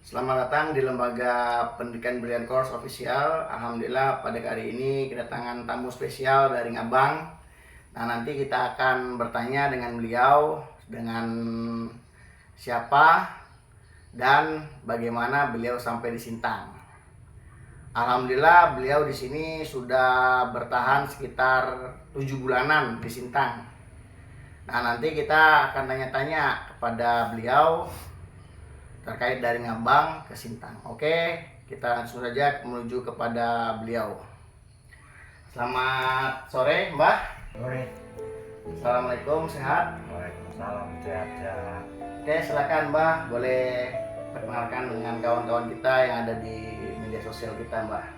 Selamat datang di Lembaga Pendidikan Brilliant Course Official. Alhamdulillah pada hari ini kedatangan tamu spesial dari Ngabang. Nah, nanti kita akan bertanya dengan beliau, dengan siapa dan bagaimana beliau sampai di Sintang. Alhamdulillah beliau di sini sudah bertahan sekitar 7 bulanan di Sintang. Nah, nanti kita akan tanya-tanya kepada beliau terkait dari Ngabang ke Sintang. Oke, kita langsung saja menuju kepada beliau. Selamat sore, Mbah. Sore. Assalamualaikum, sehat? Waalaikumsalam, sehat. Oke, silakan Mbah, boleh perkenalkan dengan kawan-kawan kita yang ada di media sosial kita, Mbah.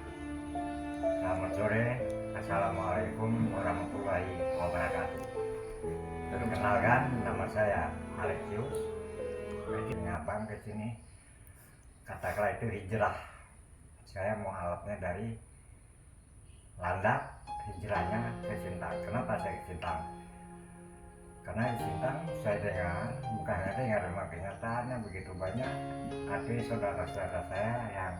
Selamat sore. Assalamualaikum warahmatullahi wabarakatuh. Perkenalkan, nama saya Alexius. Ngabang ke sini, katakanlah itu hijrah. Saya mau alatnya dari Landak, hijrahnya ke Sintang. Kenapa saya ke Sintang? Karena di Sintang saya dengar, bukan hanya dengar, memang kenyataannya begitu banyak ada saudara-saudara saya yang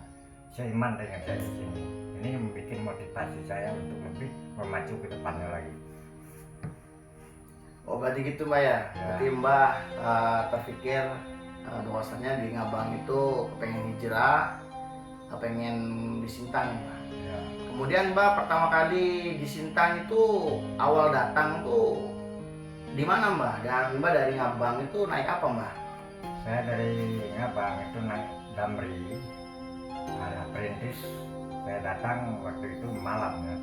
seiman dengan saya di sini. Ini membuat motivasi saya untuk lebih memacu ke depannya lagi. Oh, berarti gitu, Mbah ya? Berarti Mbah terpikir bahwasanya di Ngabang itu pengen hijrah, pengen di Sintang. Ya. Kemudian Mbah pertama kali di Sintang itu awal datang tuh di mana, Mbah? Dan Mbah dari Ngabang itu naik apa, Mbah? Saya dari Ngabang itu naik Damri, ada perintis. Saya datang waktu itu malam ya,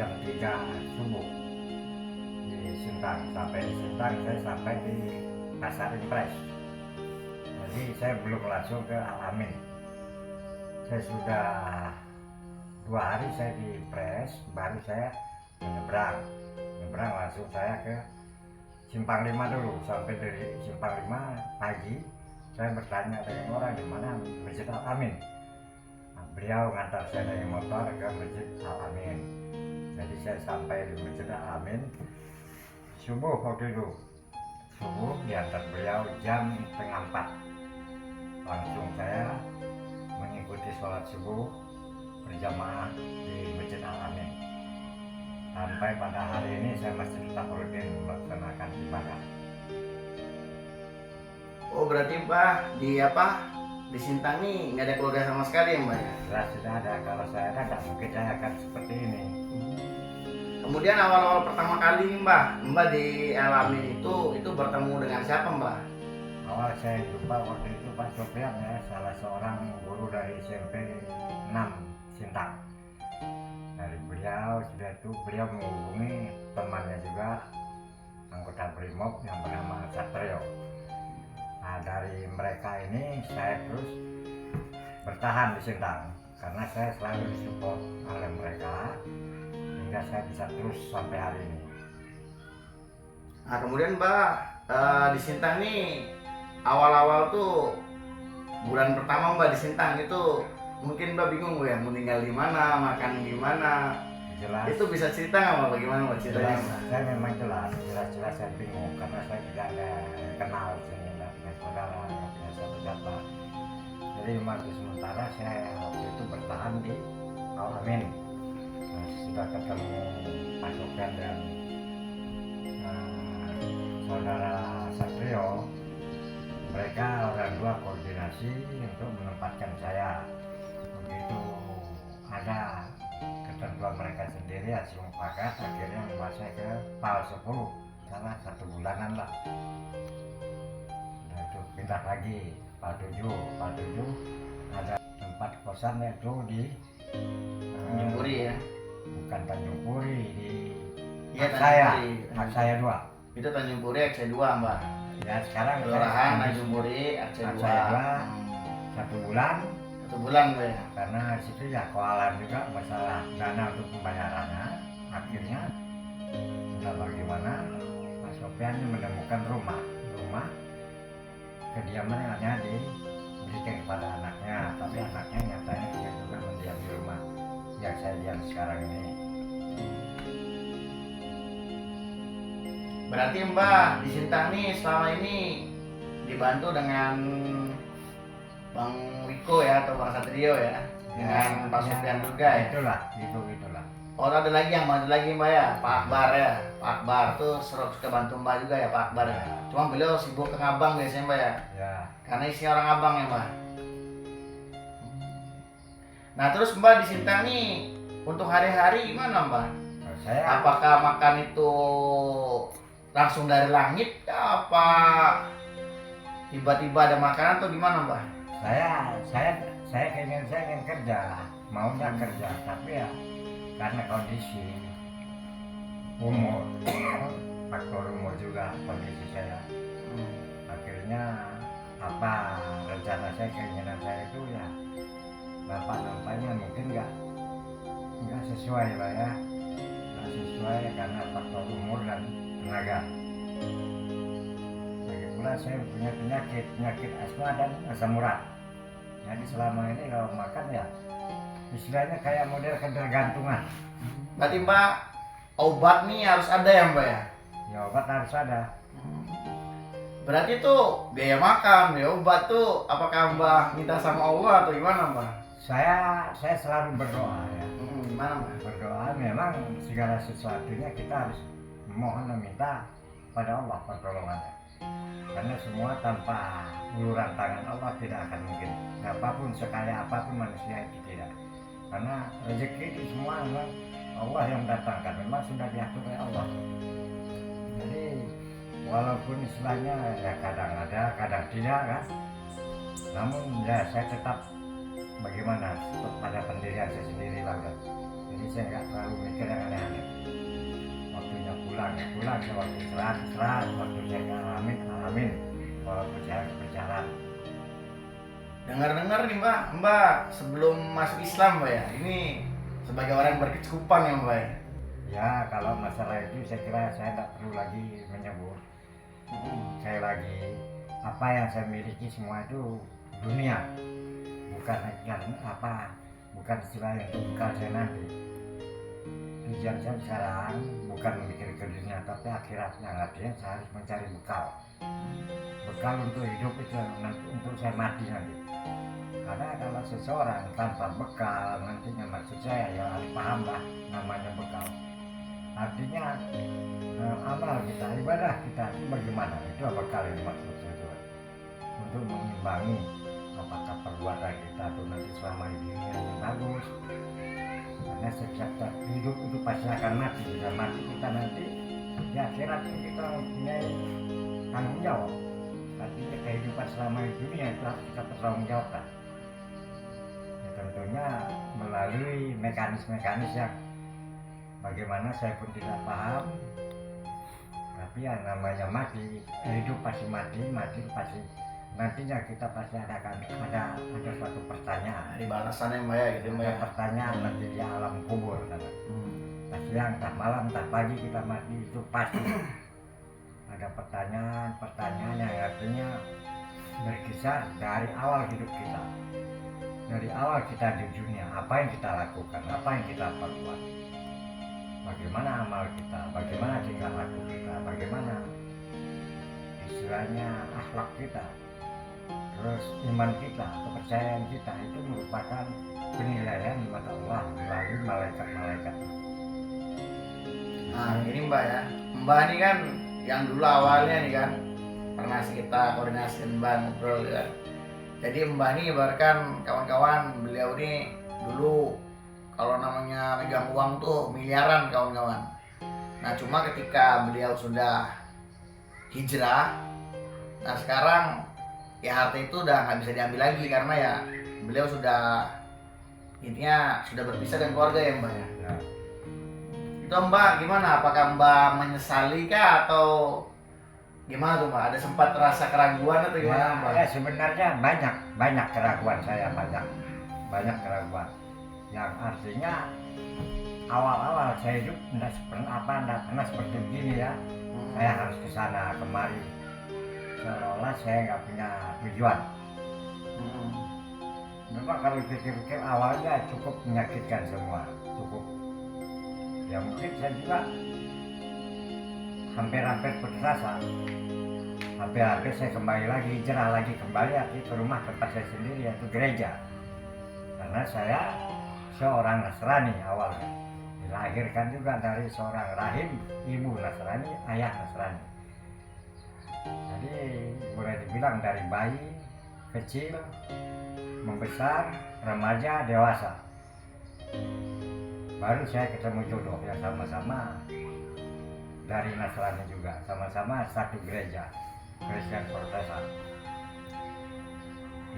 jam 3 subuh di Sintang. Sampai di Sintang saya sampai di Pasar Impres. Jadi saya belum langsung ke Al-Amin. Saya sudah 2 hari saya di Impres, baru saya menyeberang langsung saya ke Simpang 5 dulu. Sampai dari Simpang 5 pagi saya bertanya dengan orang di mana Masjid Al-Amin. Nah, beliau ngantar saya dari motor ke Masjid Al-Amin. Jadi saya sampai di Masjid Al-Amin subuh waktu itu. Subuh diantar beliau jam 3:30. Langsung saya mengikuti sholat subuh berjamaah di Masjid Al-Amin. Sampai pada hari ini saya masih tetap rutin melaksanakan ibadah. Oh, berarti Mbah di Sintang nih nggak ada keluarga sama sekali ya, Mbah ya? Jelas tidak ada, kalau saya ada nggak mungkin saya akan seperti ini. Kemudian awal-awal pertama kali nih, Mbah di Al-Amin itu bertemu dengan siapa, Mbah? Awal saya jumpa waktu itu Pak Sofian ya, salah seorang guru dari SMP 6 Sintang. Dari beliau sudah itu beliau menghubungi temannya juga anggota Brimob yang bernama Satrio. Nah, dari mereka ini saya terus bertahan di Sintang karena saya selalu disupport oleh mereka hingga saya bisa terus sampai hari ini. Nah, kemudian Mbah di Sintang nih awal-awal tuh bulan pertama Mbah di Sintang itu mungkin Mbah bingung ya mau tinggal di mana, makan di mana. Jelas. Itu bisa cerita nggak Mbah bagaimana Mbah ceritanya? Jelas, saya memang jelas saya bingung karena saya tidak ada yang kenal, saya tidak punya saudara, tidak punya siapa-siapa. Jadi memang sementara saya waktu itu bertahan di Al-Amin. Nah, sudah ketemu Pak Sofian dan saudara Satrio, mereka orang dua koordinasi untuk menempatkan saya. Begitu ada ketentuan mereka sendiri hasil mufakat, akhirnya membawa saya ke PAL 10 salah 1 bulanan lah. Nah, itu pindah lagi PAL 7 ada tempat kosan yaitu di Tanjung Puri ya? bukan Tanjung Puri, di Iya, Hak saya 2. Itu Tanjung Puri RC 2 Mbah. Ya sekarang Kelurahan Tanjung Puri RC 2. Hak saya 2 1 bulan. 1 bulan Mbah ya? Karena di situ ya kewalan juga masalah dana untuk pembayarannya. Akhirnya entah bagaimana Mas Sofian menemukan rumah kediaman yang hanya diberikan kepada anaknya, tapi anaknya nyatanya dia juga mendiam di rumah yang saya diam sekarang ini. Berarti Mbah di Sintang nih selama ini dibantu dengan Bang Wiko ya atau Bang Satrio ya, dengan Pak Sufyan juga ya. Itulah. Oh ada lagi yang bantu lagi Mbak ya, Pak Akbar ya. Pak Akbar tuh suka bantu Mbak juga ya Pak Akbar ya. Cuma beliau sibuk ke Ngabang biasanya Mbak ya. Ya. Karena isinya orang Abang ya Mbak. Nah terus Mbak di Sintang nih untuk hari-hari gimana Mbak? Saya Apakah makan itu langsung dari langit apa tiba-tiba ada makanan atau gimana Mbak? saya ingin kerja, maunya kerja, tapi ya karena kondisi umur, faktor umur juga kondisi saya, akhirnya apa rencana saya, keinginan saya itu ya nampaknya mungkin nggak sesuai lah ya, nggak sesuai karena faktor umur dan tenaga. Lagi pula saya punya penyakit asma dan asam urat. Jadi selama ini kalau makan ya istilahnya kayak model ketergantungan. Berarti Mbak obat nih harus ada ya Mbak ya? Ya obat harus ada. Berarti tuh biaya makan, biaya obat tuh apakah Mbak minta sama Allah atau gimana Mbak? Saya selalu berdoa ya. Gimana Mbak? Berdoa memang segala sesuatunya kita harus mohon meminta pada Allah pertolongannya. Karena semua tanpa uluran tangan Allah tidak akan mungkin. Apapun sekaya apapun manusia itu tidak. Karena rezeki itu semua memang Allah yang datangkan. Memang sudah diatur oleh Allah. Jadi walaupun istilahnya ya kadang ada, kadang tidak kan. Namun ya saya tetap bagaimana pada pendirian saya sendiri lah kan. Jadi saya nggak terlalu mikir yang aneh-aneh. Waktunya pulang saya waktu istirahat, waktu saya alamin walaupun saya berjalan. Dengar-dengar nih Mbak sebelum masuk Islam Mbak ya, ini sebagai orang yang berkecukupan ya Mbak ya? Ya kalau masalah itu saya kira saya tidak perlu lagi menyebut. Saya lagi apa yang saya miliki semua itu dunia, bukan bukan istilah yang bekal saya nanti. Tujuan saya sekarang bukan memikir ke dunia tapi akhiratnya, artinya saya harus mencari bekal untuk hidup itu nanti untuk saya mati nanti. Karena kalau seseorang tanpa bekal nantinya, maksud saya ya harus paham lah namanya bekal. Artinya amal kita, ibadah kita itu bagaimana, itu bekal yang dimaksud itu untuk mengimbangi apakah perbuatan kita itu nanti selama ini yang bagus. Karena setiap hidup itu pasti akan mati, dan mati kita nanti di akhirat kita mempunyai tanggung jawab. Artinya kehidupan selama di dunia itu harus kita bertanggung jawabkan. Ya, tentunya melalui mekanis yang bagaimana saya pun tidak paham. Tapi yang namanya mati, hidup pasti mati pasti nantinya kita pasti ada suatu pertanyaan. Di balasannya Mbak ya gitu Mbak ya? Pertanyaan nanti di alam kubur kan. Siang, entah malam, entah pagi kita mati itu pasti ada pertanyaan yang artinya berkisar dari awal hidup kita, dari awal kita di dunia, apa yang kita lakukan, apa yang kita perbuat, bagaimana amal kita, bagaimana tingkah laku kita, bagaimana istilahnya akhlak kita, terus iman kita, kepercayaan kita, itu merupakan penilaian di mata Allah melalui malaikat-malaikat. Nah ini Mbak ya, Mbak ini kan yang dulu awalnya nih kan pernah kita koordinasi Mbak ngobrol ya. Jadi Mbak ini ibaratkan kawan-kawan, beliau ini dulu kalau namanya megang uang tuh miliaran kawan-kawan. Nah cuma ketika beliau sudah hijrah, nah sekarang ya harta itu udah nggak bisa diambil lagi karena ya beliau sudah intinya sudah berpisah dengan keluarga ya Mbak ya. Itu Mbak gimana? Apakah Mbak menyesali kah atau gimana tuh Mbak? Ada sempat rasa keraguan atau gimana Mbak? Ya sebenarnya banyak keraguan saya, banyak keraguan. Yang artinya awal-awal saya hidup tidak pernah seperti begini ya. Saya harus ke sana kemari, seolah saya nggak punya tujuan. Memang kalau pikir-pikir awalnya cukup menyakitkan semua, cukup. Ya mungkin saya juga hampir putus asa, Hampir-hampir saya kembali lagi, hijrah lagi kembali ke rumah tempat saya sendiri, yaitu gereja. Karena saya seorang Nasrani awalnya, dilahirkan juga dari seorang rahim, ibu Nasrani, ayah Nasrani. Jadi boleh dibilang dari bayi kecil, membesar, remaja, dewasa, baru saya ketemu jodoh yang sama-sama dari Nasrani juga, sama-sama satu gereja Kristen Protestan.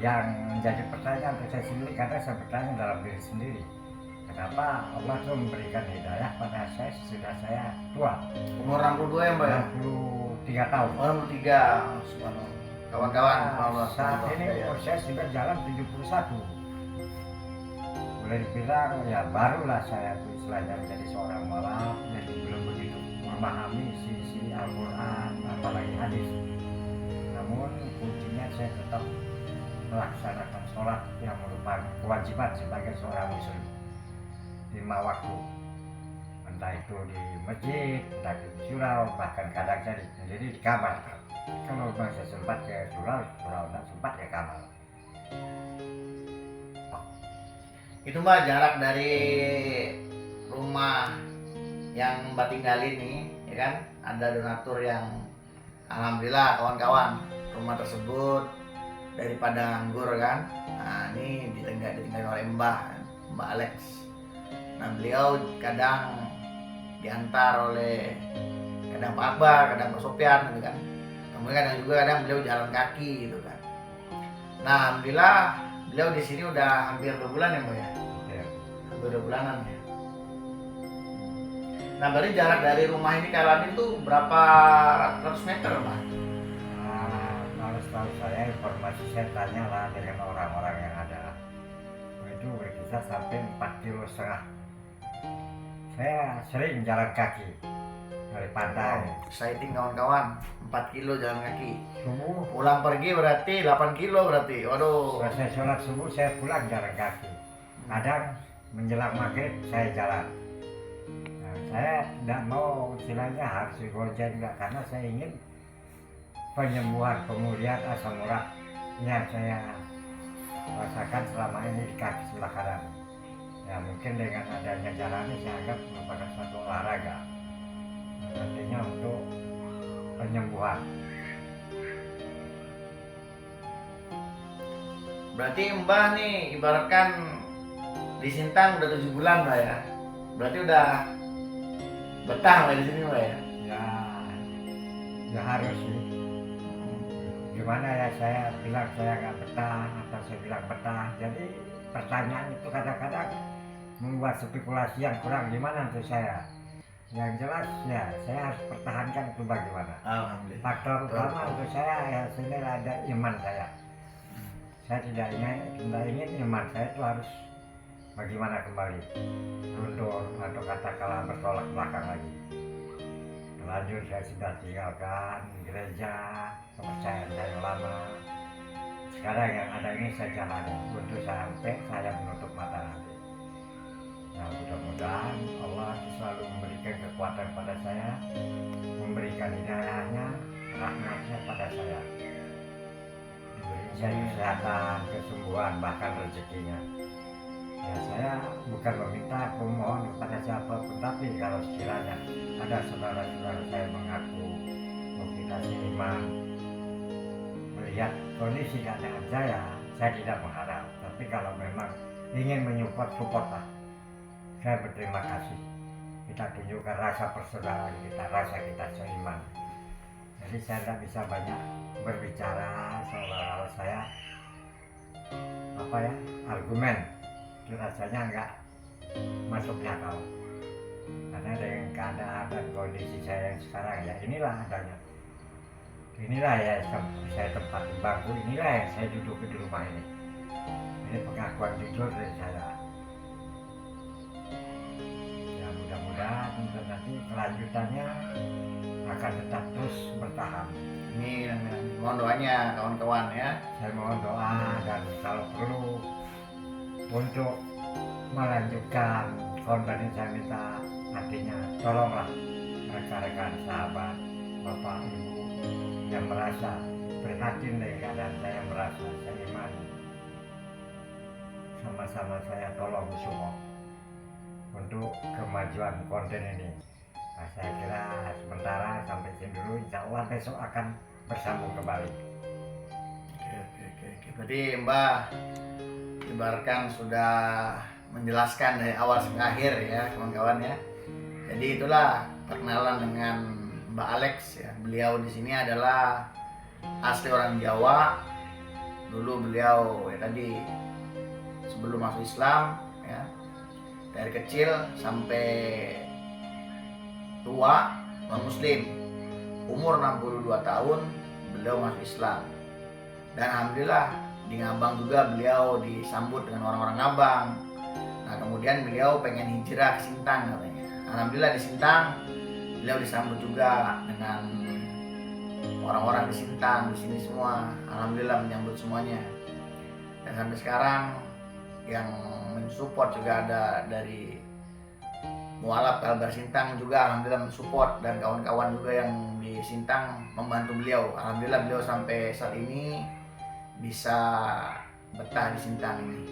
Yang menjadi pertanyaan untuk saya sendiri, karena saya bertanya dalam diri sendiri, kenapa Allah itu memberikan hidayah pada saya sesudah saya tua, Umur 62 ya Mbak ya? 63 tahun. Oh 63, subhanallah. Kawan-kawan, Allah Saat ini ya. umur saya sudah jalan 71. Boleh dibilang ya barulah saya tuh istilahnya menjadi seorang mualaf, jadi belum begitu memahami sisi Al-Quran apalagi hadis. Namun kuncinya saya tetap melaksanakan sholat yang merupakan kewajiban sebagai seorang muslim 5 waktu, entah itu di masjid, entah itu di surau, bahkan kadang saya sendiri di kamar. Kalau saya sempat ke surau tidak sempat ke kamar. Itu Mbak jarak dari rumah yang Mbak tinggalin nih, ya kan? Ada donatur yang alhamdulillah kawan-kawan, rumah tersebut dari Padang Anggur kan. Nah ini ditinggalin oleh Mbak Alex. Nah beliau kadang diantar oleh kadang Pak Akbar, kadang Pak Sopyan gitu kan. Kemudian kadang beliau jalan kaki gitu kan. Nah alhamdulillah beliau di sini udah hampir 2 bulan ya Mbak ya? Ya. Hampir 2 bulanan ya. Nah berarti jarak dari rumah ini ke Alan itu berapa ratus meter Pak? Kalau setahu saya, informasi saya tanyalah dengan orang-orang yang ada, itu berkisar sampai 4,5 kilo. Saya sering jalan kaki dari pantai. Exciting kawan-kawan, 4 kilo jalan kaki. Subuh, Pulang pergi berarti 8 kilo berarti. Waduh. selesai sholat subuh saya pulang jalan kaki. Kadang menjelang maghrib saya jalan. Nah, saya tidak mau istilahnya harus digojek juga, karena saya ingin penyembuhan, pemulihan asam urat yang saya rasakan selama ini di kaki sebelah kanan. Ya mungkin dengan adanya jalan ini saya anggap merupakan suatu olahraga, artinya untuk penyembuhan. Berarti Mbah nih ibaratkan di Sintang udah 7 bulan Mbak ya. Berarti udah betah Mbak di sini Mbak ya. Ya harus sih. Gimana ya saya bilang saya nggak betah atau saya bilang betah. Jadi pertanyaan itu kadang-kadang membuat spekulasi yang kurang gimana untuk saya. Yang jelas ya saya harus pertahankan itu bagaimana. Alhamdulillah. Faktor utama untuk saya ya sini ada iman saya. Saya tidak ingin iman saya itu harus bagaimana kembali runtuh atau katakanlah bertolak belakang lagi. Lanjut saya sudah tinggalkan gereja kepercayaan saya lama. Sekarang yang ada ini saya jalani untuk sampai saya menutup mata nanti. Nah mudah-mudahan Allah selalu memberikan kekuatan pada saya, memberikan hidayahnya, rahmatnya pada saya, diberi saya kesehatan, kesembuhan, bahkan rezekinya. Ya saya bukan meminta memohon kepada siapapun, tapi kalau sekiranya ada saudara-saudara saya mengaku memplikasi iman, melihat kondisi keadaan saya tidak mengharap. Tapi kalau memang ingin support lah. Saya berterima kasih. Kita tunjukkan rasa persaudaraan kita, rasa kita seiman. Jadi saya tidak bisa banyak berbicara seolah-olah saya argumen. Itu rasanya enggak masuk akal. Karena dengan keadaan dan kondisi saya yang sekarang ya inilah adanya. Inilah ya saya tempat di bangku, inilah yang saya duduk di rumah ini. Ini pengakuan jujur dari saya. Ya mudah-mudahan nanti kelanjutannya akan tetap terus bertahan. Amin, amin. Mohon doanya kawan-kawan ya. Saya mohon doa dan kalau perlu untuk melanjutkan korban ini saya minta artinya tolonglah rekan-rekan sahabat, bapak ibu yang merasa prihatin dengan keadaan saya, merasa saya iman. Sama-sama saya tolong semua untuk kemajuan konten ini. Nah, saya kira sementara sampai sini dulu, insya Allah besok akan bersambung kembali. Oke. Berarti Mbah ibaratkan sudah menjelaskan dari awal sampai akhir ya kawan-kawan ya. Jadi itulah perkenalan dengan Mbak Alex ya. Beliau di sini adalah asli orang Jawa. Dulu beliau ya tadi sebelum masuk Islam ya, dari kecil sampai tua non muslim, umur 62 tahun beliau masuk Islam. Dan alhamdulillah di Ngabang juga beliau disambut dengan orang-orang Ngabang. Nah kemudian beliau pengen hijrah ke Sintang katanya. Alhamdulillah di Sintang beliau disambut juga dengan orang-orang di Sintang, di sini semua. Alhamdulillah menyambut semuanya. Dan sampai sekarang yang mensupport juga ada dari Mualaf Kalbar Sintang juga alhamdulillah mensupport, dan kawan-kawan juga yang di Sintang membantu beliau. Alhamdulillah beliau sampai saat ini bisa betah di Sintang ini.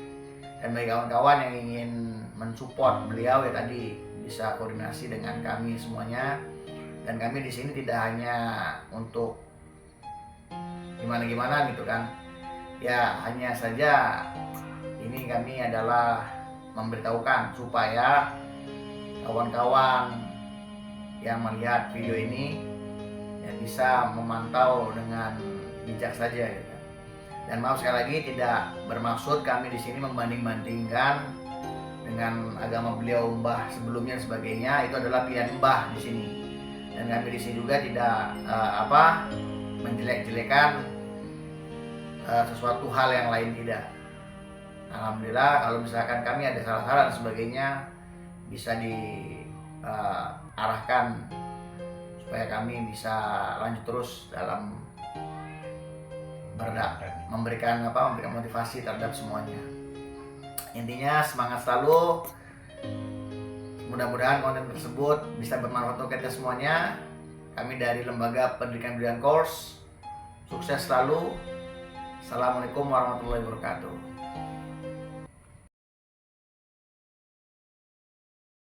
Dan bagi kawan-kawan yang ingin mensupport beliau ya tadi bisa koordinasi dengan kami semuanya. Dan kami di sini tidak hanya untuk gimana-gimana gitu kan. Ya hanya saja ini kami adalah memberitahukan supaya kawan-kawan yang melihat video ini ya bisa memantau dengan bijak saja gitu. Dan maaf sekali lagi tidak bermaksud kami di sini membanding-bandingkan dengan agama beliau, Mbah sebelumnya dan sebagainya. Itu adalah pilihan Mbah di sini. Dan kami di sini juga tidak menjelek-jelekan sesuatu hal yang lain, tidak. Alhamdulillah kalau misalkan kami ada salah-salah dan sebagainya bisa diarahkan supaya kami bisa lanjut terus dalam memberikan motivasi terhadap semuanya. Intinya semangat selalu. Mudah-mudahan konten tersebut bisa bermanfaat untuk kita semuanya. Kami dari Lembaga Pendidikan Brilliant Course sukses selalu. Assalamualaikum warahmatullahi wabarakatuh.